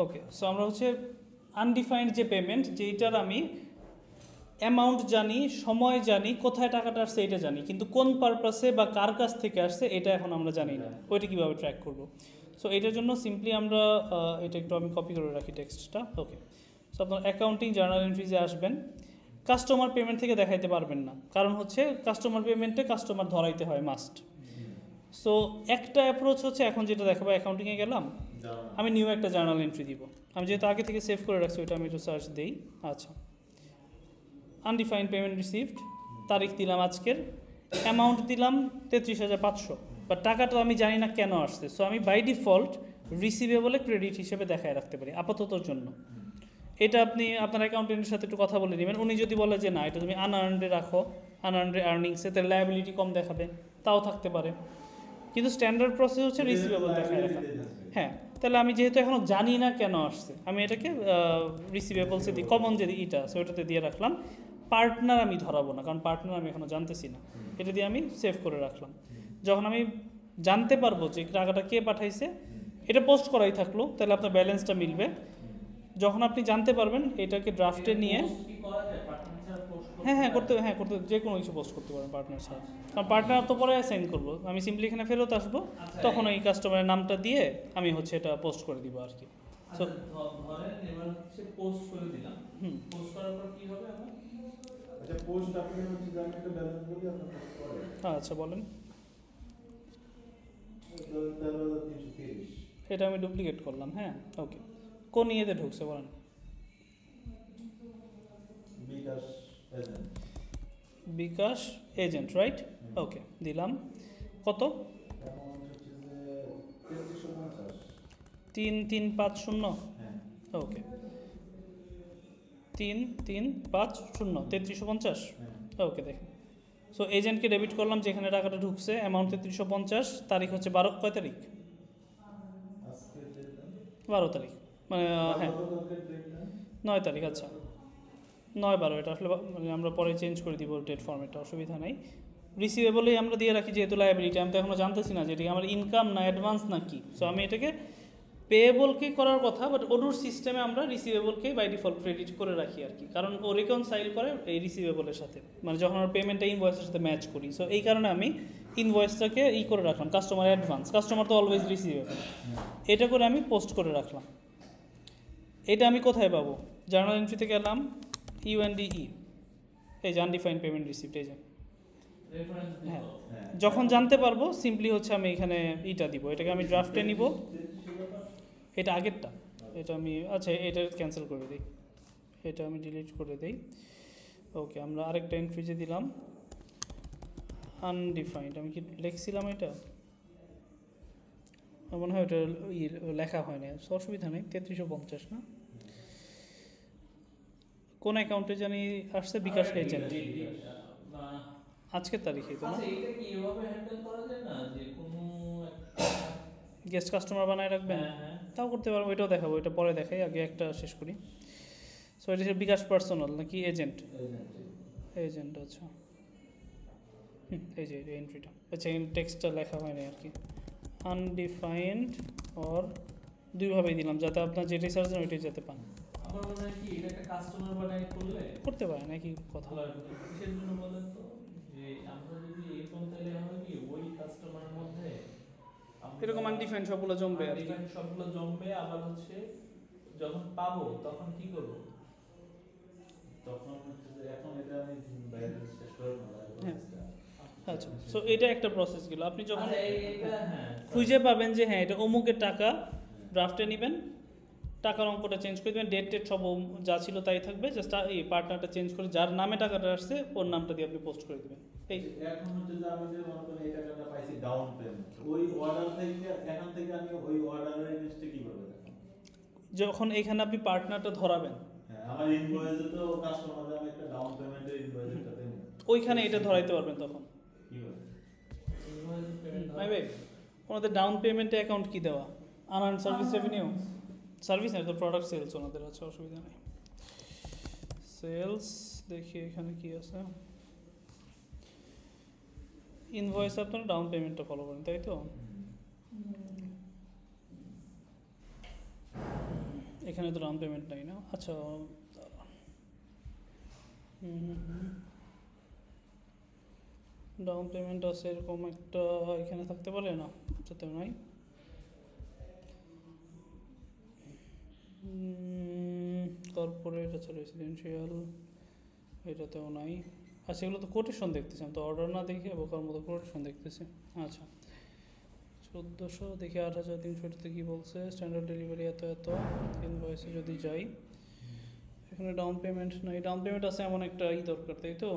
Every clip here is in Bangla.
ওকে, সো আমরা হচ্ছে আনডিফাইন্ড যে পেমেন্ট, যেইটার আমি অ্যামাউন্ট জানি, সময় জানি, কোথায় টাকাটা আসছে এটা জানি, কিন্তু কোন পারপাসে বা কার কাছ থেকে আসছে এটা এখন আমরা জানি না, ওইটা কীভাবে ট্র্যাক করব। সো এটার জন্য সিম্পলি আমরা এটা একটু আমি কপি করে রাখি টেক্সটটা। ওকে, সো আপনার অ্যাকাউন্টিং জার্নাল এন্ট্রিজে আসবেন, কাস্টমার পেমেন্ট থেকে দেখাইতে পারবেন না, কারণ হচ্ছে কাস্টমার পেমেন্টে কাস্টমার ধরাইতে হয় মাস্ট। সো একটা অ্যাপ্রোচ হচ্ছে, এখন যেটা দেখাবো, অ্যাকাউন্টিংয়ে গেলাম, আমি নিউ একটা জার্নাল এন্ট্রি দিব। আমি যেহেতু আগে থেকে সেভ করে রাখছি, ওইটা আমি একটু সার্চ দিই। আচ্ছা, আনডিফাইন্ড পেমেন্ট রিসিভড, তারিখ দিলাম আজকের, অ্যামাউন্ট দিলাম 33,500, বাট টাকাটা আমি জানি না কেন আসছে। সো আমি বাই ডিফল্ট রিসিভেবলে ক্রেডিট হিসেবে দেখায় রাখতে পারি আপাততর জন্য। এটা আপনি আপনার অ্যাকাউন্টেন্টের সাথে একটু কথা বলে নেবেন। উনি যদি বলে যে না, এটা তুমি আনআর্নডে রাখো, আনআর্নডে আর্নিংসে, তাহলে লায়াবিলিটি কম দেখাবে, তাও থাকতে পারে। কিন্তু স্ট্যান্ডার্ড প্রসেস হচ্ছে রিসিভেবল দেখায় রাখা। হ্যাঁ, তাহলে আমি যেহেতু এখনও জানি না কেন আসছে, আমি এটাকে রিসিভেবলসে দিই, কমন যে ইটা আছে ওইটাতে দিয়ে রাখলাম। পার্টনার আমি ধরাবো না, কারণ পার্টনার আমি এখনও জানতেছি না, এটা দিয়ে আমি সেভ করে রাখলাম। যখন আমি জানতে পারবো যে টাকাটা কে পাঠাইছে, এটা পোস্ট করাই থাকলো, তাহলে আপনার ব্যালেন্সটা মিলবে। যখন আপনি জানতে পারবেন, এটাকে ড্রাফটে নিয়ে করতে যে কোনো কিছু পোস্ট করতে পারেন পার্টনার ছাড়া, কারণ পার্টনার তো পরে সেন্ড করবো, আমি সিম্পলি এখানে ফেরত আসবো, তখন ওই কাস্টমারের নামটা দিয়ে আমি হচ্ছে এটা পোস্ট করে দিব আর কি। ধরেন এবার হচ্ছে পোস্ট করে দিলাম, পোস্ট করার পর কি হবে আমার? আচ্ছা, পোস্ট আপনি হচ্ছে যে আমি একটা ব্যালেন্স বলি, আপনি পোস্ট করেন। আচ্ছা বলেন। 13,330 এটা আমি ডুপ্লিকেট করলাম। হ্যাঁ, ওকে, কোন ইয়েতে ঢুকছে বলেন? বিকাশ এজেন্ট, রাইট? ওকে, দিলাম। কত? 3350। ওকে, 3350, 3350। ওকে, দেখেন। সো এজেন্টকে ডেবিট করলাম, যেখানে টাকাটা ঢুকছে, অ্যামাউন্ট 3350, তারিখ হচ্ছে 12, কয় তারিখ? 12 তারিখ, মানে হ্যাঁ 9 তারিখ। আচ্ছা, 9/12, এটা আসলে মানে আমরা পরে চেঞ্জ করে দিব ডেট ফর্মেটটা, অসুবিধা নাই। রিসিভেবলেই আমরা দিয়ে রাখি, যেহেতু লায়াবিলিটি, আমি তো এখনও জানতেছি না যে এটা আমার ইনকাম না অ্যাডভান্স না কি। সো আমি এটাকে পেয়েবলকেই করার কথা, বাট ওডুর সিস্টেমে আমরা রিসিভেবলকেই বাই ডিফল্ট ক্রেডিট করে রাখি আর কি, কারণ ও রিকনসাইল করে এই রিসিভেবলের সাথে, মানে যখন আমরা পেমেন্টটা ইনভয়েসের সাথে ম্যাচ করি। সো এই কারণে আমি ইনভয়েসটাকে করে রাখলাম কাস্টমার অ্যাডভান্স, কাস্টমার তো অলওয়েজ রিসিভেবল, এটা করে আমি পোস্ট করে রাখলাম। এটা আমি কোথায় পাবো? জার্নাল এন্ট্রিতে গেলাম, UNDE, এই যে আনডিফাইন্ড পেমেন্ট রিসিপ্ট, এই যে। হ্যাঁ, যখন জানতে পারবো সিম্পলি হচ্ছে আমি এখানে ইটা দিব, এটাকে আমি ড্রাফটে নিব, এটা আগেরটা, এটা আমি আচ্ছা এটা ক্যান্সেল করে দিই, এটা আমি ডিলিট করে দিই। ওকে, আমরা আরেকটা এন্ট্রিজে দিলাম আনডিফাইন্ড, আমি কি লিখছিলাম এটা? মনে হয় ওটা লেখা হয় না, অসুবিধা নেই। 3350 না, কোন অ্যাকাউন্টে জানি আসছে? বিকাশ এজেন্ট, আজকের তারিখে তো না? এটা কি এভাবে হ্যান্ডেল করা যায় না যে কোনো গেস্ট কাস্টমার বানায় রাখবেন? তাও করতে পারবো, এটাও দেখাবো, এটা পরে দেখাই, আগে একটা শেষ করি। সো এটা বিকাশ পার্সোনাল নাকি এজেন্ট? এজেন্ট, আচ্ছা। এই যে এন্ট্রিটা, আচ্ছা এই টেক্সটটা লেখা হয় না আর কি। আনডিফাইন্ড অর দুইভাবেই দিলাম, যাতে আপনার যেটাই সার্চ দেন ওইটাই যাতে পান। আমার মনে হয় কি এটা একটা কাস্টমার বানাই করলে করতে পারেন, একই কথা। কিসের জন্য বলেন তো, যে আমরা যদি এরকম তাহলে হয় কি ওই কাস্টমারের মধ্যে এরকম আনডিফাইন্ড সবগুলো জমবে আর কি, সবগুলো জমবে। আবার হচ্ছে যখন পাবো তখন কি করব? তখন হচ্ছে যে এখন এটা আমি বাইরে শেষ করব না। আচ্ছা, সো এটা একটা প্রসেস গেল। আপনি যখন হ্যাঁ খুঁজে পাবেন যে হ্যাঁ এটা অমুকের টাকা, ড্রাফটে নেবেন, টাকার অঙ্কটা চেঞ্জ করে দেবেন, ডেট সব যা ছিল তাই থাকবে, জাস্ট এই পার্টনারটা চেঞ্জ করে যার নামে টাকাটা আসছে ওর নামটা দিয়ে আপনি পোস্ট করে দেবেন। এই এখন হচ্ছে যে আমি যে মনে করেন এই টাকাটা পাইছি ডাউন পেমেন্ট, ওই অর্ডার থেকে এখান থেকে আমি ওই অর্ডারের এগেইনস্টে কিভাবে দেখাবো? যখন এখানে আপনি পার্টনারটা ধরাবেন, হ্যাঁ, আমার ইনভয়েসে তো কাস্টমারদের আমি একটা ডাউন পেমেন্টের ইনভয়েসটা দেব, ওইখানে এটা ধরাইতে পারবেন তখন। কিভাবে ইনভয়েস পেমেন্ট ভাই ওনাদের ডাউন পেমেন্টে অ্যাকাউন্ট কি দেওয়া? আনআর্ন সার্ভিস রেভিনিউ, সার্ভিস না তো প্রোডাক্ট সেলস ওনাদের আছে, অসুবিধা নেই। সেলস দেখি এখানে কি আছে, ইনভয়েস আপনারা ডাউন পেমেন্টটা ফলো করেন, তাই তো? এখানে তো ডাউন পেমেন্ট নাই না, আচ্ছা ডাউন পেমেন্ট আছে এরকম একটা এখানে থাকতে পারে না, যাতে নাই। কর্পোরেট আছে, রেসিডেন্সিয়াল এটাতেও নাই। আচ্ছা এগুলো তো কোটেশন দেখতেছি, আমি তো অর্ডার না দেখে বোকার মতো কোটেশন দেখতেছি। আচ্ছা 1400 দেখি 8300 কী বলছে, স্ট্যান্ডার্ড ডেলিভারি এত এত, ইনভয়েসে যদি যাই এখানে ডাউন পেমেন্ট নাই। ডাউন পেমেন্ট আছে এমন একটা দরকার, তাই তো?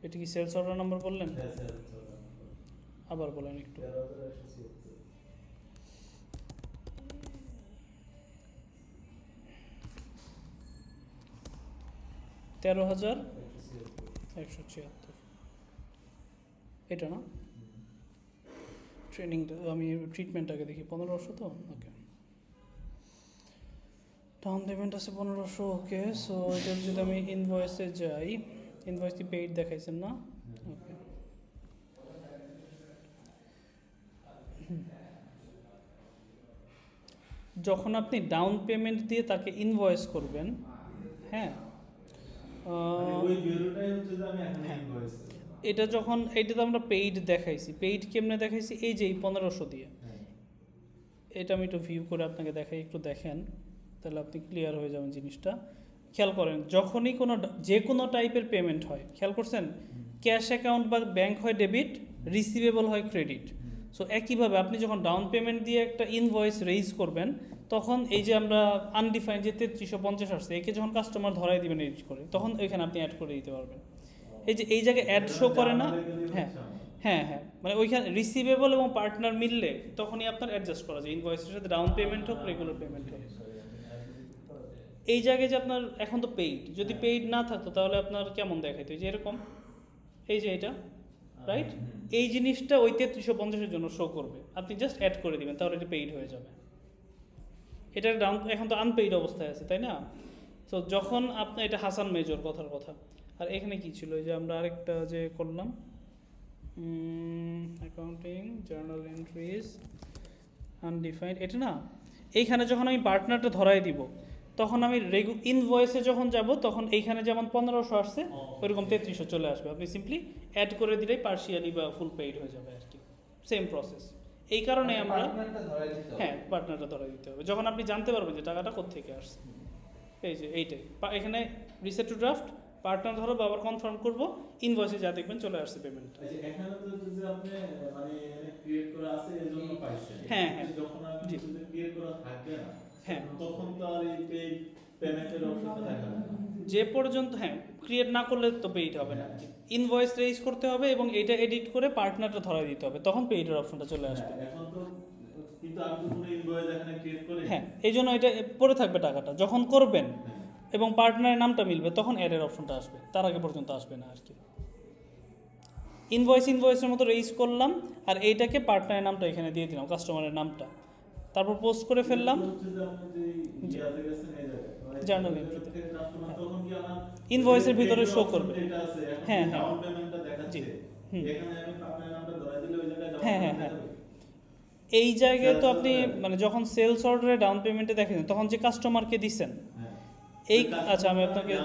এটা কি সেলস অর্ডার নাম্বার বললেন? আবার বলেন একটু। 13,176 এটা না? ট্রেনিংটা আমি ট্রিটমেন্টটাকে দেখি 1500 তো, ওকে। ডাউন পেমেন্ট আছে 1500, ওকে। সো এটা যদি আমি ইনভয়েসে যাই, ইনভয়েস কি পেইড দেখাইছেন না? ওকে। যখন আপনি ডাউন পেমেন্ট দিয়ে তাকে ইনভয়েস করবেন, হ্যাঁ এটা যখন, এটা তো আমরা পেইড দেখাইছি। পেইড কেমনে দেখাইছি? এই যে এই 1500 দিয়ে। এটা আমি একটু ভিউ করে আপনাকে দেখাই, একটু দেখেন, তাহলে আপনি ক্লিয়ার হয়ে যাবেন জিনিসটা। খেয়াল করেন, যখনই যে কোনো টাইপের পেমেন্ট হয়, খেয়াল করছেন, ক্যাশ অ্যাকাউন্ট বা ব্যাংক হয় ডেবিট, রিসিভেবল হয় ক্রেডিট। সো একইভাবে আপনি যখন ডাউন পেমেন্ট দিয়ে একটা ইনভয়েস রেইজ করবেন, তখন এই যে আমরা আনডিফাইন্ড যে 3350 আসছে, একে যখন কাস্টমার ধরাই দিবেন এডিট করে, তখন ওইখানে আপনি অ্যাড করে দিতে পারবেন। এই যে এই জায়গায় অ্যাড শো করে না? হ্যাঁ হ্যাঁ হ্যাঁ, মানে ওইখানে রিসিভেবল এবং পার্টনার মিললে তখনই আপনার অ্যাডজাস্ট করা যায় ইনভয়েসের সাথে, ডাউন পেমেন্ট হোক রেগুলার পেমেন্ট হোক। এই জায়গায় যে আপনার এখন তো পেইড, যদি পেইড না থাকতো তাহলে আপনার কেমন দেখাইতো? যে এরকম, এই যে এটা রাইট, এই জিনিসটা ওই 3350-এর জন্য শো করবে। আপনি জাস্ট অ্যাড করে দিবেন, তাহলে এটা পেইড হয়ে যাবে। এটা ডাউন, এখন তো আনপেইড অবস্থায় আছে, তাই না? তো যখন আপনি, এটা হাসান মেজর কথার কথা। আর এখানে কি ছিল, যে আমরা আরেকটা যে করলাম অ্যাকাউন্টিং জার্নাল এন্ট্রিজ আনডিফাইন্ড, এটা না? এইখানে যখন আমি পার্টনারটা ধরাই দিব, তখন আমি ইনভয়েসে যখন যাব, তখন এইখানে যেমন 1500 আসছে, ওইরকম 3300 চলে আসবে। আপনি সিম্পলি অ্যাড করে দিলেই পার্শিয়ালি বা ফুল পেইড হয়ে যাবে আর কি। Same process. এই কারণে আমরা, হ্যাঁ পার্টনারটা ধরাই দিতে হবে, যখন আপনি জানতে পারবেন যে টাকাটা কোত্থেকে আসছে। এই যে এইটাই, এখানে রিসেট টু ড্রাফট, পার্টনার ধরো বা আবার কনফার্ম করবো, ইনভয়েসে যা দেখবেন চলে আসছে পেমেন্ট। এখানে তো যদি আপনি মানে ক্রিয়েট করা আছে এজন্য পাইছেন। হ্যাঁ হ্যাঁ, যখন আপনি যদি ক্রিয়েট করা থাকবে না, হ্যাঁ তখন তো আর এই পেমেন্টের অপশনটা দেখা যাবে না। যে পর্যন্ত, হ্যাঁ ক্রিয়েট না করলে তো পেইড হবে না। ইনভয়েস রেইজ করতে হবে এবং এটা এডিট করে পার্টনারটা ধরাই দিতে হবে, তখন পেইডের অপশনটা চলে আসবে। এখন তো কিন্তু আমি তো কোনো ইনভয়েস এখানে ক্রিয়েট করি, হ্যাঁ এই জন্য এটা পড়ে থাকবে টাকাটা। যখন করবেন এবং পার্টনারের নামটা মিলবে, তখন অ্যাডের অপশনটা আসবে, তার আগে পর্যন্ত আসবে না আর কি। ইনভয়েসের মতো রেইজ করলাম, আর এইটাকে পার্টনারের নামটা এখানে দিয়ে দিলাম, কাস্টমারের নামটা, তারপর পোস্ট করে ফেললাম জার্নাল এন্ট্রিতে। ইনভয়েসের ভিতরে শো করবে। হ্যাঁ হ্যাঁ জি, হ্যাঁ হ্যাঁ হ্যাঁ, এই জায়গায় তো আপনি মানে যখন সেলস অর্ডারে ডাউন পেমেন্টে দেখেন, তখন যে কাস্টমারকে দিচ্ছেন এই, আচ্ছা আমি আপনাকে,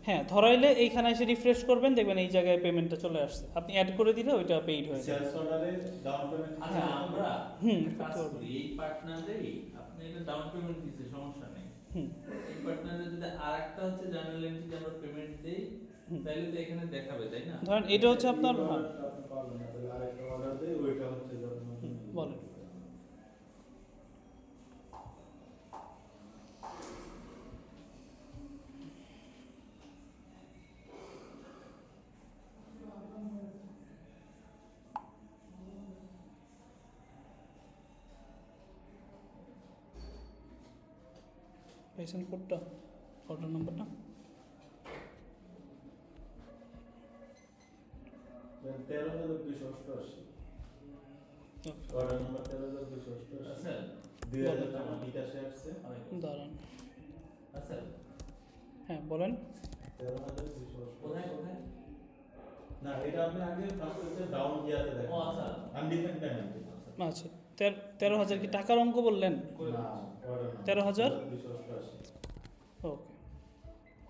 হ্যাঁ ধরাইলে এইখানে এসে রিফ্রেশ করবেন, দেখবেন এই জায়গায় পেমেন্টটা চলে আসছে। আপনি অ্যাড করে দিলে ওইটা পেইড হয়ে যাবে। সেলস অর্ডারে ডাউন পেমেন্ট, আচ্ছা আমরা করতে পারবো। এই পার্টনারেই আপনি এটা ডাউন পেমেন্ট দিতে সমস্যা নেই। এই পার্টনারে যদি আরেকটা হচ্ছে জার্নাল এন্ট্রি আমরা পেমেন্ট দেই, তাহলে তো এখানে দেখাবে, তাই না? ধরেন এটা হচ্ছে আপনার, আরেকটা অর্ডার দেই, ওইটা হচ্ছে বলেন পাইছেন কোডটা, অর্ডার নাম্বারটা? 13,288 অর্ডার নাম্বার 13,288। আচ্ছা 2000 টাকা বিকাশে আসছে। দাঁড়ান, আচ্ছা হ্যাঁ বলেন। 13,288 এটা আপনি আগে ফার্স্ট হচ্ছে ডাউন ইয়াতে দেখেন। ও আচ্ছা। Undefined payment. আচ্ছা 13,000 কি টাকার অঙ্ক বললেন? না, অর্ডার না। 13,000? 288 ওকে,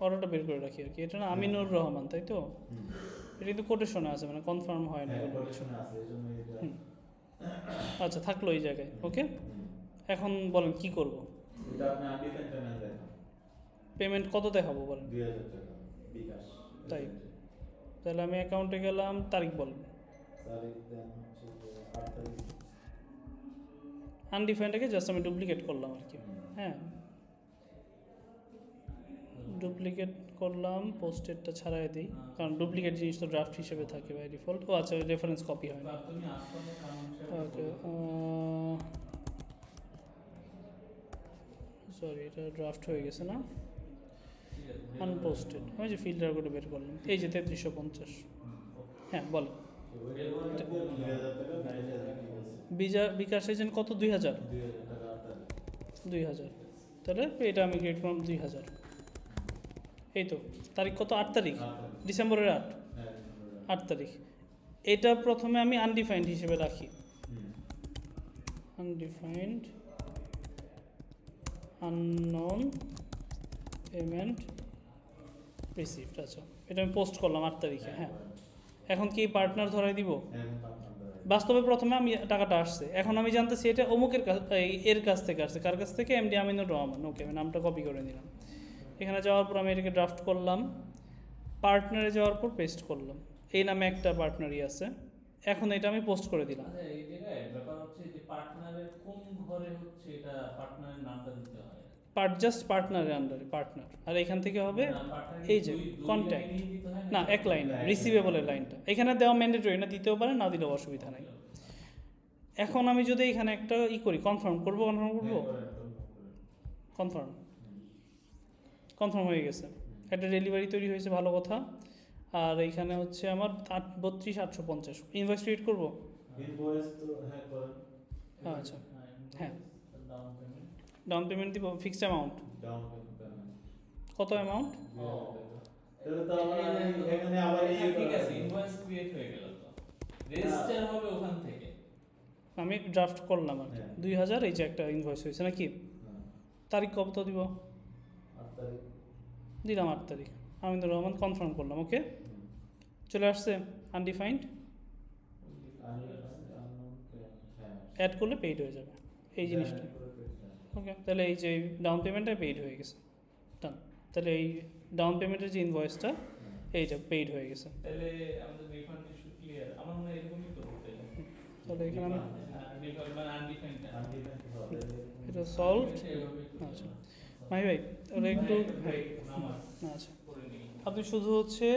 অর্ডারটা বের করে রাখি আর কি। এটা না আমিনুর রহমান, তাই তো? এটা কিন্তু কোটেশনে আছে, মানে কনফার্ম হয় না হ্যাঁ, কোনো কিছু। প্রোডাকশনে আছে এজন্য এটা হুম। আচ্ছা থাকলো এই জায়গায়, ওকে। এখন বলেন কি করব? এটা আপনি আনডিফাইন্ড পেমেন্ট দেখেন। পেমেন্ট কত দেখাবো বলেন? 2000 টাকা বিকাশ। তাই? তাহলে আমি অ্যাকাউন্টে গেলাম, তারিখ বলেন। তারিখ দেন হচ্ছে যে 8 তারিখ। আনডিফাইন্ডটাকে জাস্ট আমি ডুপ্লিকেট করলাম আর কি। হ্যাঁ, ডুপ্লিকেট করলাম, পোস্টেডটা ছাড়াই দিই, কারণ ডুপ্লিকেট জিনিস তো ড্রাফট হিসেবে থাকে বাই ডিফল্ট। ও আচ্ছা, রেফারেন্স কপি হয় না। তুমি আসলে ওকে, সরি, এটা ড্রাফট হয়ে গেছে না, আনপোস্টেড। আমি যে ফিল্টার করে বের করলাম, এই যে 3350। হ্যাঁ বলেন। ওইটা 2000 টাকা বিকাশে আছে। বিকাশ এজেন্ট কত? 2000। 2000 টাকা 8 তারিখ। 2000, তাহলে এটা আমি ক্রিয়েট করলাম 2000। এই তো তারিখ কত? 8 তারিখ, 8 তারিখ। ডিসেম্বরের 8। হ্যাঁ, 8 তারিখ। এটা প্রথমে আমি আনডিফাইন্ড হিসেবে রাখি। Undefined, unknown payment received. আচ্ছা, এটা আমি পোস্ট করলাম 8 তারিখে। হ্যাঁ, এখন কি পার্টনার ধরাই দিব? বাস্তবে প্রথমে আমি টাকাটা আসছে, এখন আমি জানতেছি এটা অমুকের কাছ, এর কাছ থেকে আসছে। কার কাছ থেকে? এমডি আমিনুর রহমান। ওকে, আমি নামটা কপি করে নিলাম। এখানে যাওয়ার পর আমি এটাকে ড্রাফট করলাম, পার্টনারে যাওয়ার পর পেস্ট করলাম। এই নামে একটা পার্টনারই আছে। এখন এটা আমি পোস্ট করে দিলাম। আচ্ছা, এই জায়গায় ব্যাপার হচ্ছে যে পার্টনারের কোন ঘরে হচ্ছে এটা পার্টনারের নামটা দিতে হয়। জাস্ট পার্টনারের আন্ডারে পার্টনার, আর এখান থেকে হবে না, partner এই যে দুই কন্ট্যাক্ট। লাইনেই দিতে হয় না, এক লাইন, রিসিভেবলের লাইনটা এখানে দেওয়া ম্যান্ডেটরি না, দিতেও পারে, না দিলেও অসুবিধা নাই। এখন আমি যদি এখানে একটা করি, কনফার্ম করবো, কনফার্ম হয়ে গেছে, একটা ডেলিভারি তৈরি হয়েছে, ভালো কথা। আর এইখানে হচ্ছে আমার 32,850 ইনভয়েস ক্রিয়েট করবো। ইনভয়েস তো হ্যাঁ করেন। আচ্ছা, হ্যাঁ। Down payment. ডাউন পেমেন্ট দিব, ফিক্সড অ্যামাউন্ট। ডাউন পেমেন্ট কত অ্যামাউন্ট? তাহলে তো আমরা এখানে আবার এই ঠিক আছে, ইনভয়েস ক্রিয়েট হয়ে গেল, তো রেজিস্টার হবে ওখান থেকে। আমি ড্রাফট করলাম আর কি, হ্যাঁ। 2000। এই যে একটা ইনভয়েস হয়েছে নাকি? তারিখ কত দিব? 8 তারিখ। দিলাম 8 তারিখ। আমিনুর রহমান, কনফার্ম করলাম। ওকে, চলে আসছে আনডিফাইন্ড। অ্যাড করলে পেইড হয়ে যাবে এই জিনিসটা। ওকে, তাহলে এই যে ডাউন পেমেন্টটা পেইড হয়ে গেছে। ডান। তাহলে এই ডাউন পেমেন্টের যে ইনভয়েসটা, এইটা পেইড হয়ে গেছে। তাহলে আমাদের রিফান্ড ইস্যু ক্লিয়ার। আমার মনে হয় এরকমই তো হতে হবে। তাহলে এখানে আমি রিফান্ড মানে আনডিফাইন্ড না। এটা সলভ। আচ্ছা মাহি ভাই, তাহলে একটু আচ্ছা, আপনি শুধু হচ্ছে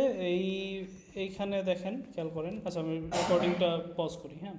এইখানে দেখেন, খেয়াল করেন। আচ্ছা, আমি রেকর্ডিংটা পজ করি। হ্যাঁ।